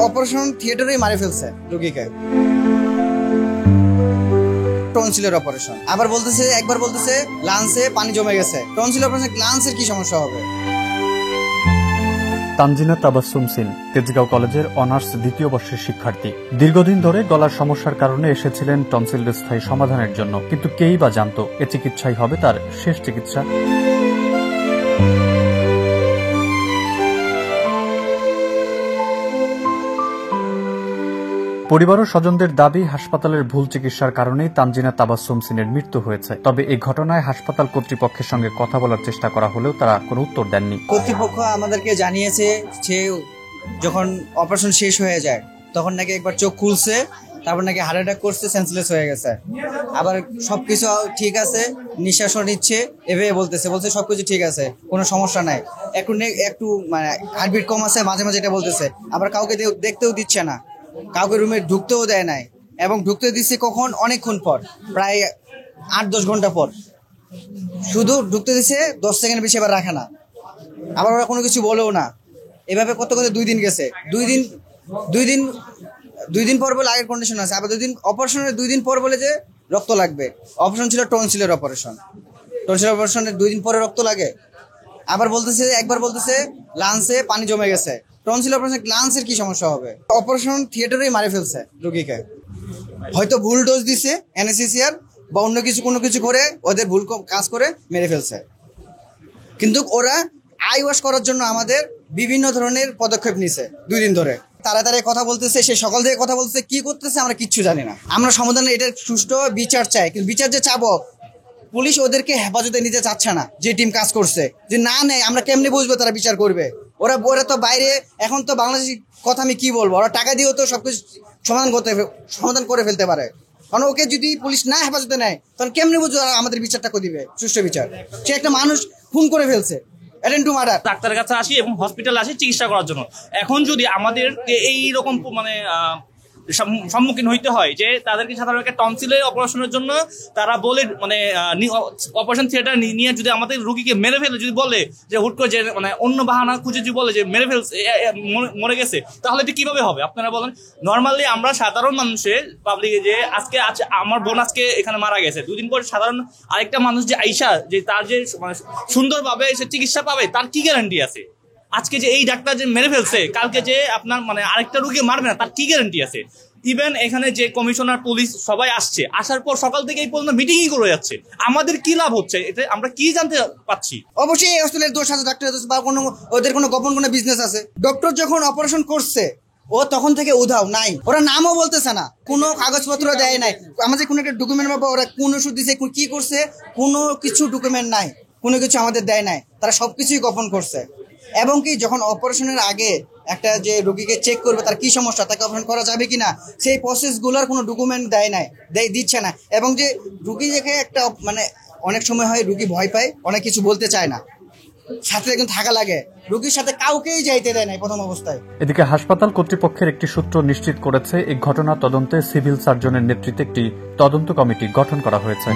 Operation থিয়েটারেই মারে ফেলছে রোগীকে, টনসিলের অপারেশন। আবার বলতেছে, একবার বলতেছে লাংসে পানি জমে গেছে। টনসিল অপারেশন লাংসের কি সমস্যা হবে? তানজিনা তাবাসসুম সিন তেজগাঁও কলেজের অনার্স দ্বিতীয় বর্ষের শিক্ষার্থী। দীর্ঘদিন ধরে গলার সমস্যার কারণে এসেছিলেন টনসিলের স্থায়ী সমাধানের জন্য, কিন্তু কেই বা জানত এ চিকিৎসাই হবে তার শেষ চিকিৎসা। পরিবার ও স্বজনদের দাবি, হাসপাতালের ভুল চিকিৎসার কারণেই তানজিনা তাবাসসুম সিনের মৃত্যু হয়েছে। তবে এই ঘটনায় হাসপাতাল কর্তৃপক্ষের সঙ্গে কথা বলার চেষ্টা করা হলেও তারা কোনো উত্তর দেননি। কর্তৃপক্ষ আমাদেরকে জানিয়েছে যে যখন অপারেশন শেষ হয়ে যায় তখন নাকি একবার চোখ খুলছে, তারপর নাকি হার্ট অ্যাটাক করছে, সেন্সলেস হয়ে গেছে। আবার সবকিছু ঠিক আছে, নিঃশ্বাসও নিচ্ছে, এভাবে বলছে সবকিছু ঠিক আছে, কোনো সমস্যা নাই, একটু মানে হার্টবিট কম আছে, মাঝে মাঝে এটা বলতেছে। আবার কাউকে দেখতেও দিচ্ছে না, কাউকে রুমে ঢুকতেও দেয় নাই, এবং ঢুকতে দিচ্ছে কখন? অনেকক্ষণ পর, প্রায় 8-10 ঘন্টা পর শুধু ঢুকতে দিচ্ছে, 10 সেকেন্ড বেশি এবার রাখে না। আবার ওরা কোনো কিছু বলেও না। এভাবে কত 2 দিন গেছে। 2 দিন পর বলে আগের কন্ডিশন আছে, আবার 2 দিন অপারেশনের 2 দিন পর বলে যে রক্ত লাগবে। অপারেশন ছিল টনসিলের অপারেশন, টনসিলের অপারেশনের 2 দিন পরে রক্ত লাগে। আবার বলতেছে, একবার বলতেছে লাংসে পানি জমে গেছে। টনসিল অপারেশন লাংসের কি সমস্যা হবে? অপারেশন থিয়েটারেই মারে ফেলছে রোগীকে। হয়তো ভুল ডোজ দিছে অ্যানেসথেসিয়ার বা অন্য কিছু কোনো কিছু করে ওদের ভুল কাজ করে মেরে ফেলছে। কিন্তু ওরা আই ওয়াশ করার জন্য আমাদের বিভিন্ন ধরনের পদক্ষেপ নিছে 2 দিন ধরে। তাড়াতাড়ি কথা বলতেছে, সে সকাল থেকে কথা বলতেছে, কি করতেছে আমরা কিচ্ছু জানি না। আমরা সমাধানে এটার সুষ্ঠু বিচার চাই, কিন্তু বিচার যে চাবো, পুলিশ ওদেরকে হেফাজতে নিতে চাচ্ছে না। যে টিম কাজ করছে যে না নেয়, আমরা কেমনি বুঝবো তারা বিচার করবে? ওরা তো বাইরে, এখন তো বাংলাদেশি কথা আমি কি বলবো, ওরা টাকা দিয়েও তো সবকিছু সমাধান করে ফেলতে পারে। কারণ ওকে যদি পুলিশ না হেফাজতে নেয়, তখন কেমনি বুঝবো আমাদের বিচারটা করে দিবে, সুষ্ঠু বিচার? সে একটা মানুষ খুন করে ফেলছে, অ্যাটেন্ড টু মার্ডার। ডাক্তারের কাছে আসি এবং হসপিটালে আসি চিকিৎসা করার জন্য। এখন যদি আমাদের এইরকম মানে সম্মুখীন হইতে হয় যে তাদেরকে সাধারণত টনসিলের অপারেশনের জন্য তারা বলে মানে অপারেশন থিয়েটার নিয়ে যদি আমাদের রোগীকে মেরে ফেলে, যদি বলে যে হুট করে যে মানে অন্য বাহানা খুঁজে যদি বলে যে মেরে ফেলছে, মরে গেছে, তাহলে এটা কিভাবে হবে আপনারা বলেন? নর্মালি আমরা সাধারণ মানুষের পাবলিকে যে আজকে আমার বোন আজকে এখানে মারা গেছে, 2 দিন পর সাধারণ আরেকটা মানুষ যে আইসা যে তার যে মানে সুন্দরভাবে সে চিকিৎসা পাবে, তার কি গ্যারান্টি আছে? আজকে যে এই ডাক্তার যে মেরে ফেলছে, কালকে যে আপনার মানে আরেকটা রোগী মারবে না, তার কি গ্যারান্টি আছে? ইভেন এখানে যে কমিশনার, পুলিশ সবাই আসছে, আসার পর সকাল থেকে এই পর্যন্ত মিটিংই করে যাচ্ছে। আমাদের কি লাভ হচ্ছে? এটা আমরা কি জানতে পাচ্ছি? অবশ্যই এই হসপিটালের দোষ আছে, ডাক্তারের দোষ, বা কোনো ওদের কোনো গোপন কোনো বিজনেস আছে। ডক্টর যখন অপারেশন করছে ও তখন থেকে উধাও নাই, ওরা নামও বলতেছে না, কোনো কাগজপত্র দেয় নাই, আমাদের কোনো একটা ডকুমেন্ট বা ওরা কোন ওষুধ দিছে, কি করছে, কোনো কিছু ডকুমেন্ট নাই, কোনো কিছু আমাদের দেয় নাই। তারা সবকিছুই গোপন করছে। এবং কি যখন অপারেশনের আগে একটা যে রোগীকে চেক করবে তার কি সমস্যা, তাকে অপারেশন করা যাবে কিনা, সেই প্রসেসগুলোর কোনো ডকুমেন্ট দেয় নাই, দিচ্ছে না। এবং যে রোগী দেখে একটা মানে অনেক সময় হয় রোগী ভয় পায়, অনেক কিছু বলতে চায় না, সাথে একজন থাকা লাগে, রোগীর সাথে কাউকেই যাইতে দেয় নাই প্রথম অবস্থায়। এদিকে হাসপাতাল কর্তৃপক্ষের একটি সূত্র নিশ্চিত করেছে, এই ঘটনা তদন্তে সিভিল সার্জনের নেতৃত্বে একটি তদন্ত কমিটি গঠন করা হয়েছে।